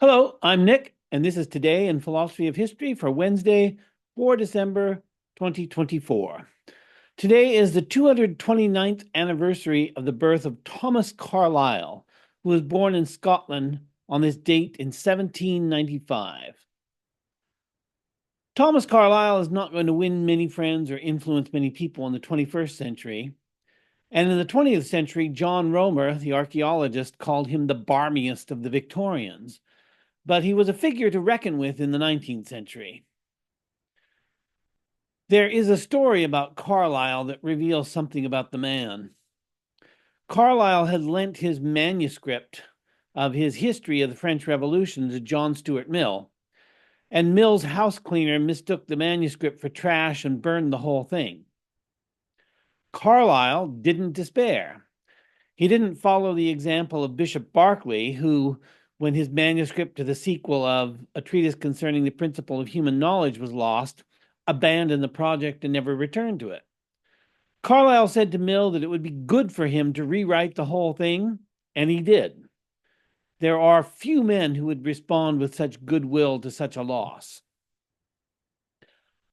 Hello, I'm Nick, and this is Today in Philosophy of History for Wednesday, 4 December 2024. Today is the 229th anniversary of the birth of Thomas Carlyle, who was born in Scotland on this date in 1795. Thomas Carlyle is not going to win many friends or influence many people in the 21st century. And in the 20th century, John Romer, the archaeologist, called him the barmiest of the Victorians. But he was a figure to reckon with in the 19th century. There is a story about Carlyle that reveals something about the man. Carlyle had lent his manuscript of his history of the French Revolution to John Stuart Mill, and Mill's house cleaner mistook the manuscript for trash and burned the whole thing. Carlyle didn't despair. He didn't follow the example of Bishop Berkeley, who, when his manuscript to the sequel of A Treatise Concerning the Principle of Human Knowledge was lost, abandoned the project and never returned to it. Carlyle said to Mill that it would be good for him to rewrite the whole thing, and he did. There are few men who would respond with such goodwill to such a loss.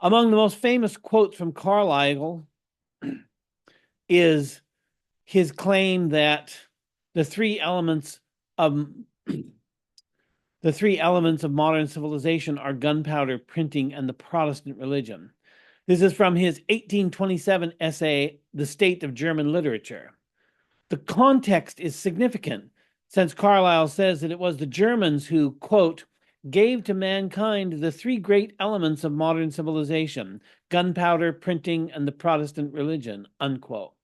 Among the most famous quotes from Carlyle is his claim that the three elements of modern civilization are gunpowder, printing, and the Protestant religion. This is from his 1827 essay, The State of German Literature. The context is significant, since Carlyle says that it was the Germans who, quote, gave to mankind the three great elements of modern civilization, gunpowder, printing, and the Protestant religion, unquote.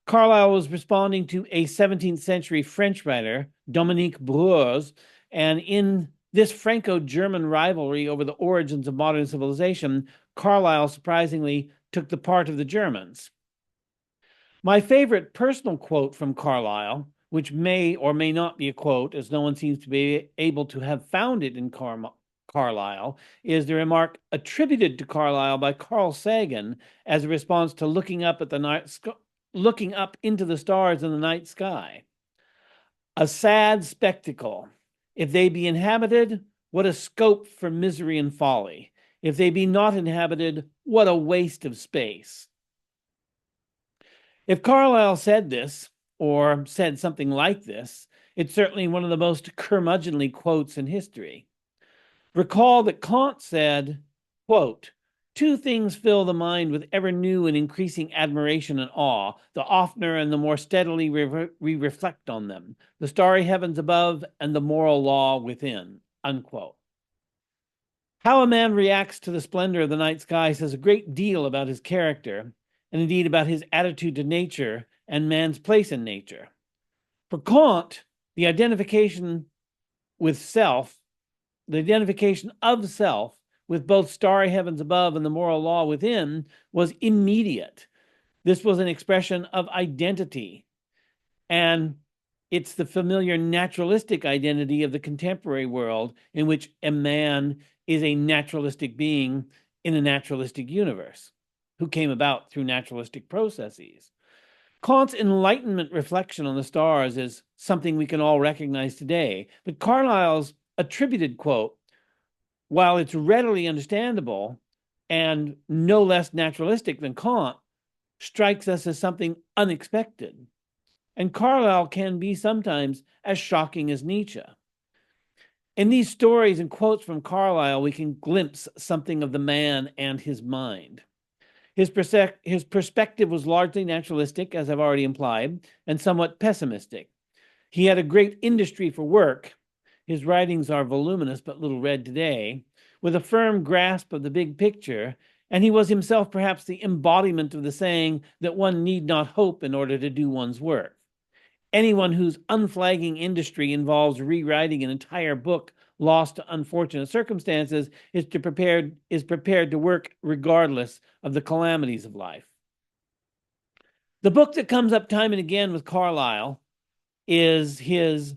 Carlyle was responding to a 17th century French writer, Dominique Breurs, and in this Franco-German rivalry over the origins of modern civilization, Carlyle surprisingly took the part of the Germans. My favorite personal quote from Carlyle, which may or may not be a quote, as no one seems to be able to have found it in Carlyle, is the remark attributed to Carlyle by Carl Sagan as a response to looking up into the stars in the night sky. A sad spectacle. If they be inhabited, what a scope for misery and folly. If they be not inhabited, what a waste of space. If Carlyle said this, or said something like this, it's certainly one of the most curmudgeonly quotes in history. Recall that Kant said, quote, two things fill the mind with ever new and increasing admiration and awe, the oftener and the more steadily we reflect on them, the starry heavens above and the moral law within, unquote. How a man reacts to the splendor of the night sky says a great deal about his character, and indeed about his attitude to nature and man's place in nature. For Kant, the identification of self with both starry heavens above and the moral law within was immediate. This was an expression of identity, and it's the familiar naturalistic identity of the contemporary world in which a man is a naturalistic being in a naturalistic universe who came about through naturalistic processes. Kant's Enlightenment reflection on the stars is something we can all recognize today, but Carlyle's attributed quote, while it's readily understandable and no less naturalistic than Kant, strikes us as something unexpected. And Carlyle can be sometimes as shocking as Nietzsche. In these stories and quotes from Carlyle, we can glimpse something of the man and his mind. His perspective was largely naturalistic, as I've already implied, and somewhat pessimistic. He had a great industry for work. His writings are voluminous but little read today, with a firm grasp of the big picture, and he was himself perhaps the embodiment of the saying that one need not hope in order to do one's work. Anyone whose unflagging industry involves rewriting an entire book lost to unfortunate circumstances is prepared to work regardless of the calamities of life. The book that comes up time and again with Carlyle is his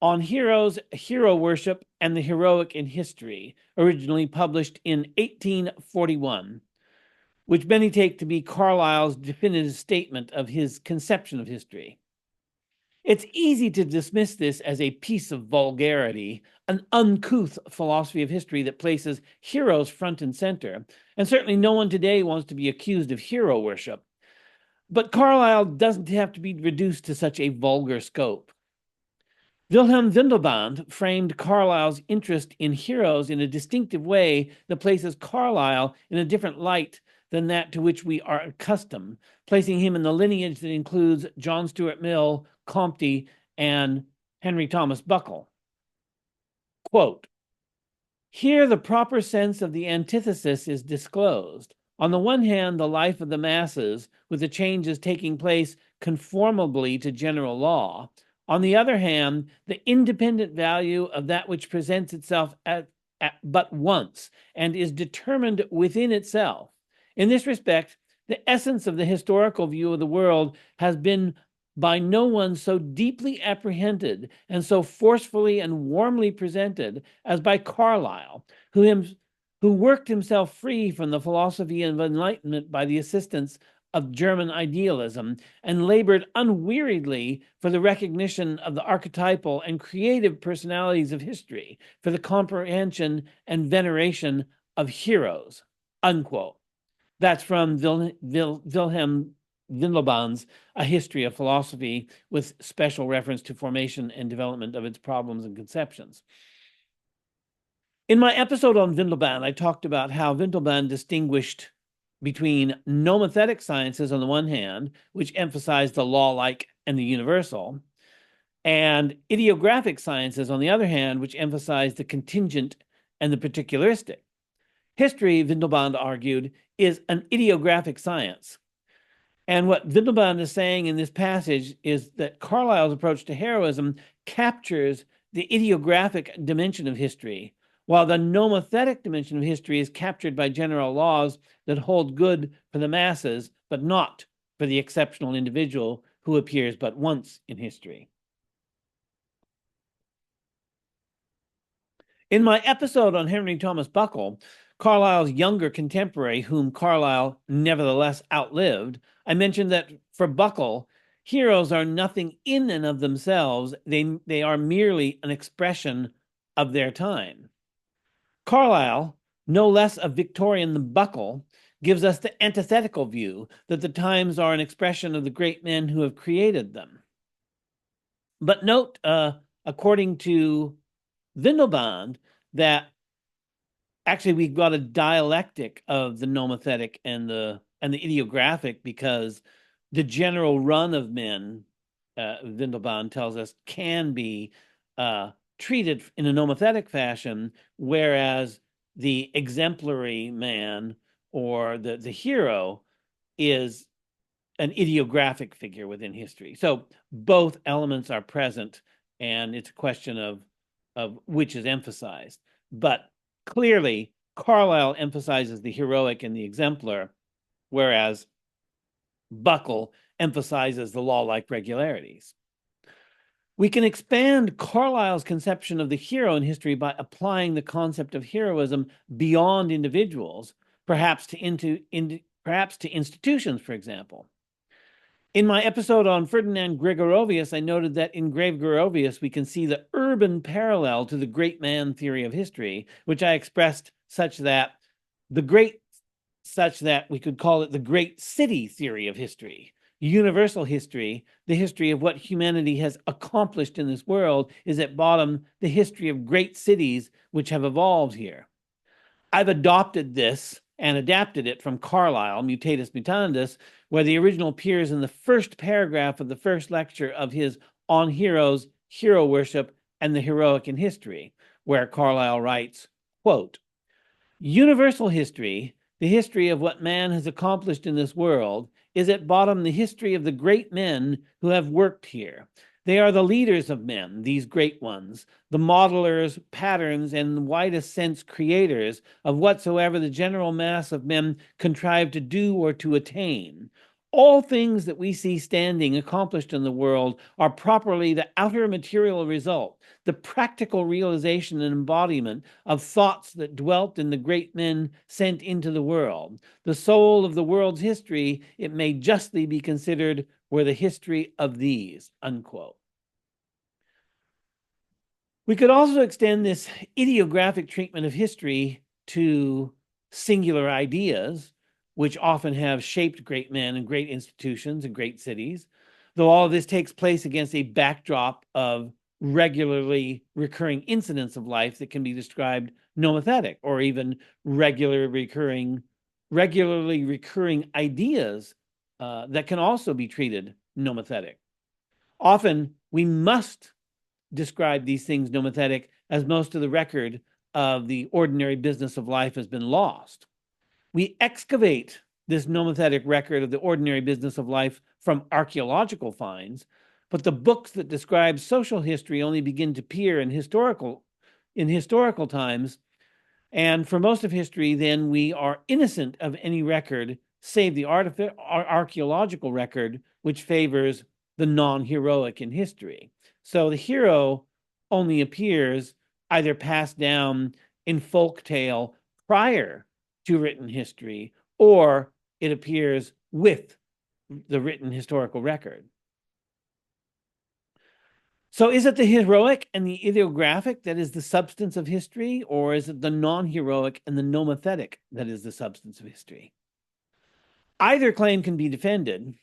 On Heroes, Hero Worship, and the Heroic in History, originally published in 1841, which many take to be Carlyle's definitive statement of his conception of history. It's easy to dismiss this as a piece of vulgarity, an uncouth philosophy of history that places heroes front and center, and certainly no one today wants to be accused of hero worship. But Carlyle doesn't have to be reduced to such a vulgar scope. Wilhelm Windelband framed Carlyle's interest in heroes in a distinctive way that places Carlyle in a different light than that to which we are accustomed, placing him in the lineage that includes John Stuart Mill, Comte, and Henry Thomas Buckle. Quote, "Here the proper sense of the antithesis is disclosed. On the one hand, the life of the masses, with the changes taking place conformably to general law. On the other hand, the independent value of that which presents itself but once and is determined within itself. In this respect, the essence of the historical view of the world has been by no one so deeply apprehended and so forcefully and warmly presented as by Carlyle, who worked himself free from the philosophy of Enlightenment by the assistance of German idealism and labored unweariedly for the recognition of the archetypal and creative personalities of history, for the comprehension and veneration of heroes," unquote. That's from Wilhelm Windelband's A History of Philosophy, with special reference to formation and development of its problems and conceptions. In my episode on Windelband, I talked about how Windelband distinguished between nomothetic sciences on the one hand, which emphasize the law-like and the universal, and idiographic sciences on the other hand, which emphasize the contingent and the particularistic. History, Windelband argued, is an idiographic science. And what Windelband is saying in this passage is that Carlyle's approach to heroism captures the idiographic dimension of history, while the nomothetic dimension of history is captured by general laws that hold good for the masses, but not for the exceptional individual who appears but once in history. In my episode on Henry Thomas Buckle, Carlyle's younger contemporary, whom Carlyle nevertheless outlived, I mentioned that for Buckle, heroes are nothing in and of themselves. They are merely an expression of their time. Carlyle, no less a Victorian than Buckle, gives us the antithetical view that the times are an expression of the great men who have created them. But note, according to Windelband, that actually we've got a dialectic of the nomothetic and the idiographic, because the general run of men, Windelband tells us, can be treated in a nomothetic fashion, whereas the exemplary man or the hero is an idiographic figure within history. So both elements are present, and it's a question of which is emphasized. But clearly, Carlyle emphasizes the heroic and the exemplar, whereas Buckle emphasizes the law-like regularities. We can expand Carlyle's conception of the hero in history by applying the concept of heroism beyond individuals, perhaps to institutions, for example. In my episode on Ferdinand Gregorovius, I noted that in Gregorovius we can see the urban parallel to the great man theory of history, which I expressed such that we could call it the great city theory of history. Universal history, the history of what humanity has accomplished in this world, is at bottom the history of great cities which have evolved here. I've adopted this and adapted it from Carlyle, Mutatis Mutandis, where the original appears in the first paragraph of the first lecture of his On Heroes, Hero Worship, and the Heroic in History, where Carlyle writes, quote, "Universal history, the history of what man has accomplished in this world, is at bottom the history of the great men who have worked here. They are the leaders of men, these great ones, the modelers, patterns, and in the widest sense creators of whatsoever the general mass of men contrive to do or to attain. All things that we see standing accomplished in the world are properly the outer material result, the practical realization and embodiment of thoughts that dwelt in the great men sent into the world. The soul of the world's history, it may justly be considered, were the history of these," unquote. We could also extend this idiographic treatment of history to singular ideas, which often have shaped great men and great institutions and great cities, though all of this takes place against a backdrop of regularly recurring incidents of life that can be described nomothetic, or even regularly recurring ideas that can also be treated nomothetic. Often we must describe these things nomothetic, as most of the record of the ordinary business of life has been lost. We excavate this nomothetic record of the ordinary business of life from archaeological finds, but the books that describe social history only begin to appear in historical times. And for most of history, then, we are innocent of any record save the archaeological record, which favors the non-heroic in history. So the hero only appears either passed down in folk tale prior to written history, or it appears with the written historical record. So is it the heroic and the idiographic that is the substance of history, or is it the non-heroic and the nomothetic that is the substance of history? Either claim can be defended,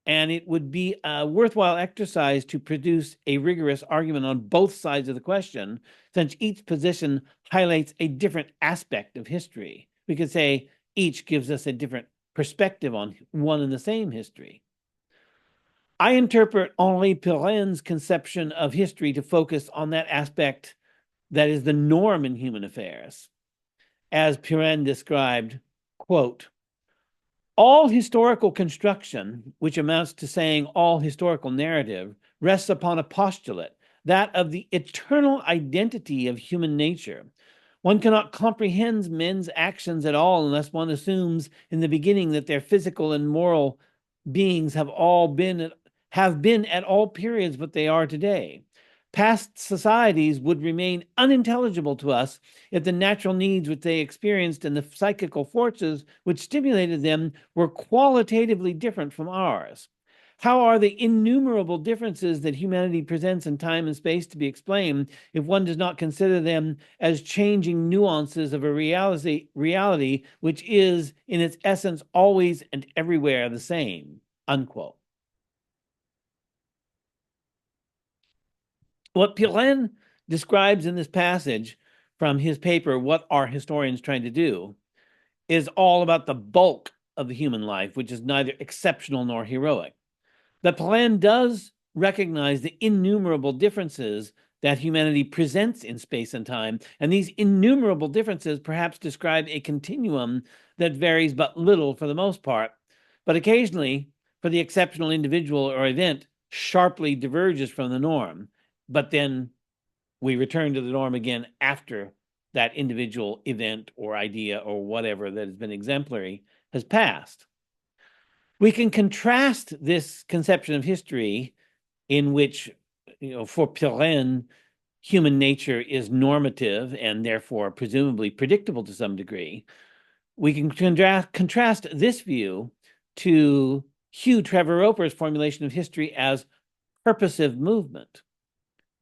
and it would be a worthwhile exercise to produce a rigorous argument on both sides of the question, since each position highlights a different aspect of history. We could say each gives us a different perspective on one and the same history. I interpret Henri Pirren's conception of history to focus on that aspect that is the norm in human affairs. As Pirren described, quote, all historical construction, which amounts to saying all historical narrative, rests upon a postulate, that of the eternal identity of human nature. One cannot comprehend men's actions at all unless one assumes in the beginning that their physical and moral beings have been at all periods what they are today. Past societies would remain unintelligible to us if the natural needs which they experienced and the psychical forces which stimulated them were qualitatively different from ours. How are the innumerable differences that humanity presents in time and space to be explained if one does not consider them as changing nuances of a reality which is, in its essence, always and everywhere the same? Unquote. What Pirren describes in this passage from his paper, What Are Historians Trying to Do?, is all about the bulk of the human life, which is neither exceptional nor heroic. But Pirren does recognize the innumerable differences that humanity presents in space and time, and these innumerable differences perhaps describe a continuum that varies but little for the most part, but occasionally, for the exceptional individual or event, sharply diverges from the norm. But then we return to the norm again after that individual event or idea or whatever that has been exemplary has passed. We can contrast this conception of history in which, for Pirren, human nature is normative and therefore presumably predictable to some degree. We can contrast this view to Hugh Trevor Roper's formulation of history as purposive movement.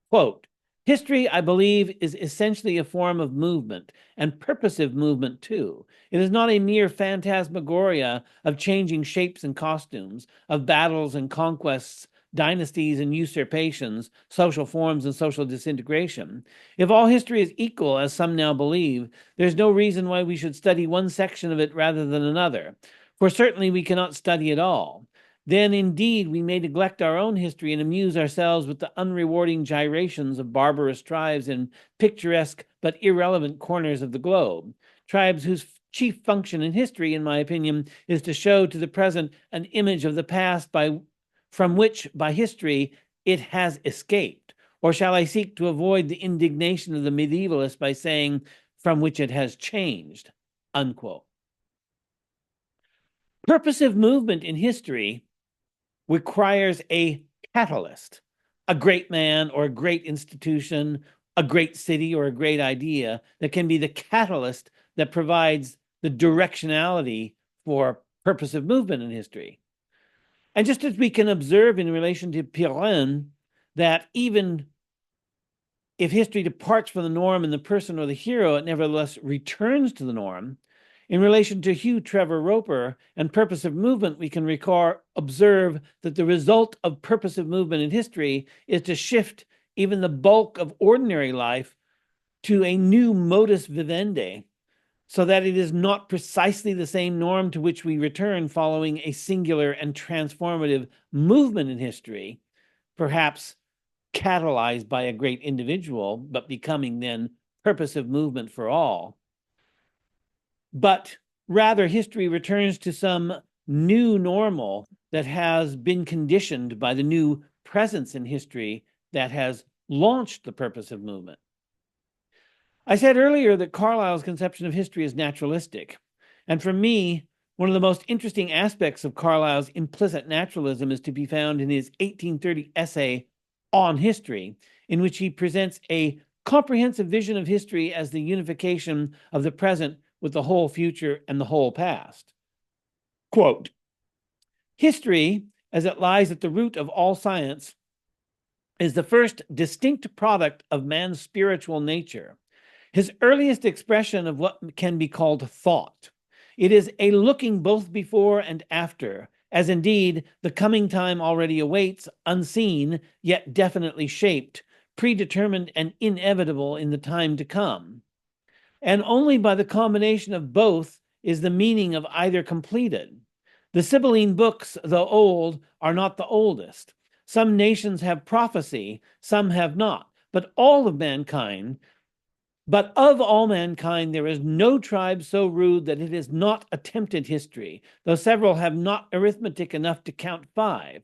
Quote, history, I believe, is essentially a form of movement, and purposive movement too. It is not a mere phantasmagoria of changing shapes and costumes, of battles and conquests, dynasties and usurpations, social forms and social disintegration. If all history is equal, as some now believe, there's no reason why we should study one section of it rather than another, for certainly we cannot study it all. Then indeed we may neglect our own history and amuse ourselves with the unrewarding gyrations of barbarous tribes in picturesque but irrelevant corners of the globe, tribes whose chief function in history, in my opinion, is to show to the present an image of the past from which, by history, it has escaped. Or shall I seek to avoid the indignation of the medievalist by saying, from which it has changed? Unquote. Purposive movement in history requires a catalyst, a great man or a great institution, a great city or a great idea that can be the catalyst that provides the directionality for purposive movement in history. And just as we can observe in relation to Pirren that even if history departs from the norm in the person or the hero, it nevertheless returns to the norm. In relation to Hugh Trevor Roper and purposive movement, we can observe that the result of purposive movement in history is to shift even the bulk of ordinary life to a new modus vivendi, so that it is not precisely the same norm to which we return following a singular and transformative movement in history, perhaps catalyzed by a great individual, but becoming then purposive movement for all. But rather, history returns to some new normal that has been conditioned by the new presence in history that has launched the purposive movement. I said earlier that Carlyle's conception of history is naturalistic. And for me, one of the most interesting aspects of Carlyle's implicit naturalism is to be found in his 1830 essay On History, in which he presents a comprehensive vision of history as the unification of the present with the whole future and the whole past. Quote, history, as it lies at the root of all science, is the first distinct product of man's spiritual nature, his earliest expression of what can be called thought. It is a looking both before and after, as indeed the coming time already awaits, unseen, yet definitely shaped, predetermined and inevitable in the time to come. And only by the combination of both is the meaning of either completed. The Sibylline books, though old, are not the oldest. Some nations have prophecy, some have not, but of all mankind, there is no tribe so rude that it has not attempted history, though several have not arithmetic enough to count 5.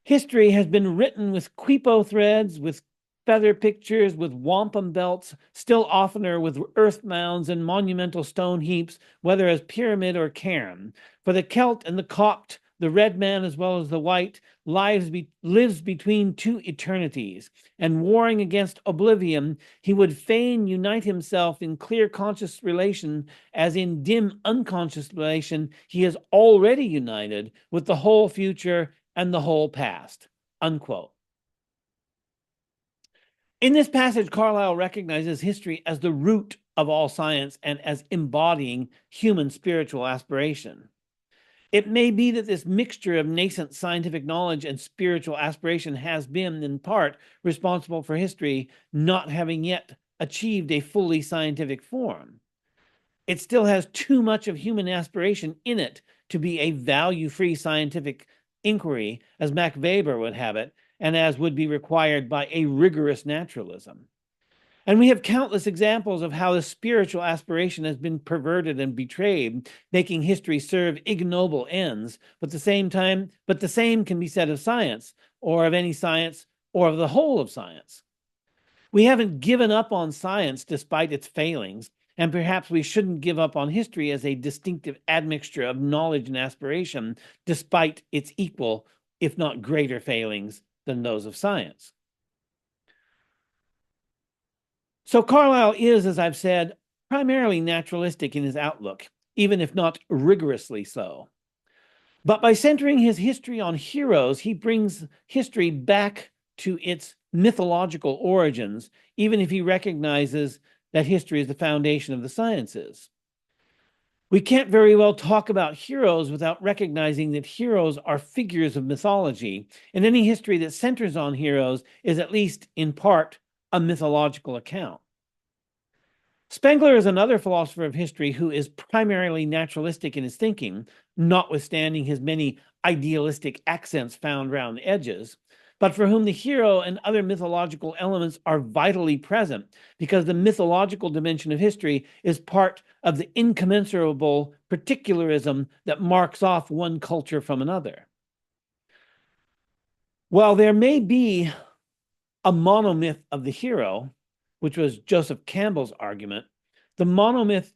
History has been written with quipo threads, with feather pictures, with wampum belts, still oftener with earth mounds and monumental stone heaps, whether as pyramid or cairn. For the Celt and the Copt, the red man as well as the white, lives between two eternities, and warring against oblivion, he would fain unite himself in clear conscious relation, as in dim unconscious relation he is already united with the whole future and the whole past. Unquote. In this passage, Carlyle recognizes history as the root of all science and as embodying human spiritual aspiration. It may be that this mixture of nascent scientific knowledge and spiritual aspiration has been, in part, responsible for history not having yet achieved a fully scientific form. It still has too much of human aspiration in it to be a value-free scientific inquiry, as Max Weber would have it, and as would be required by a rigorous naturalism. And we have countless examples of how the spiritual aspiration has been perverted and betrayed, making history serve ignoble ends. But the same can be said of science, or of any science, or of the whole of science. We haven't given up on science despite its failings, and perhaps we shouldn't give up on history as a distinctive admixture of knowledge and aspiration, despite its equal, if not greater, failings than those of science. So Carlyle is, as I've said, primarily naturalistic in his outlook, even if not rigorously so. But by centering his history on heroes, he brings history back to its mythological origins, even if he recognizes that history is the foundation of the sciences. We can't very well talk about heroes without recognizing that heroes are figures of mythology, and any history that centers on heroes is at least in part a mythological account. Spengler is another philosopher of history who is primarily naturalistic in his thinking, notwithstanding his many idealistic accents found round the edges, but for whom the hero and other mythological elements are vitally present, because the mythological dimension of history is part of the incommensurable particularism that marks off one culture from another. While there may be a monomyth of the hero, which was Joseph Campbell's argument, the monomyth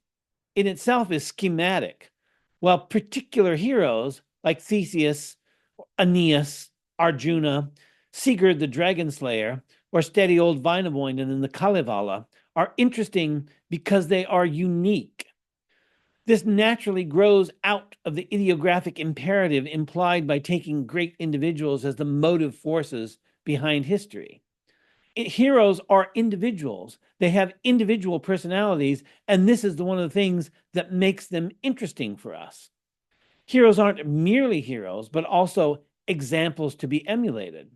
in itself is schematic, while particular heroes like Theseus, Aeneas, Arjuna, Sigurd the Dragon Slayer, or steady old Wainamoinen in the Kalevala are interesting because they are unique. This naturally grows out of the idiographic imperative implied by taking great individuals as the motive forces behind history. heroes are individuals. They have individual personalities, and this is one of the things that makes them interesting for us. Heroes aren't merely heroes, but also examples to be emulated.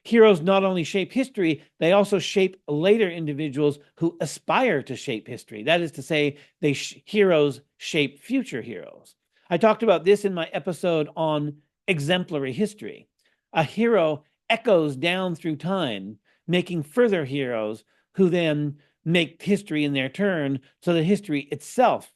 Heroes not only shape history, they also shape later individuals who aspire to shape history. That is to say, heroes shape future heroes. I talked about this in my episode on exemplary history. A hero echoes down through time, making further heroes who then make history in their turn, so that history itself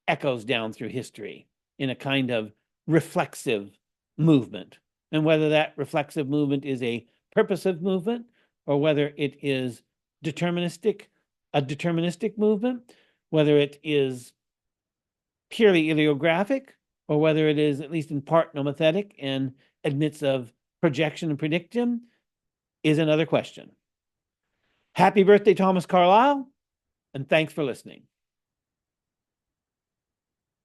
echoes down through history in a kind of reflexive movement. And whether that reflexive movement is a purposive movement, or whether it is a deterministic movement, whether it is purely idiographic, or whether it is at least in part nomothetic and admits of projection and prediction, is another question. Happy birthday, Thomas Carlyle, and thanks for listening.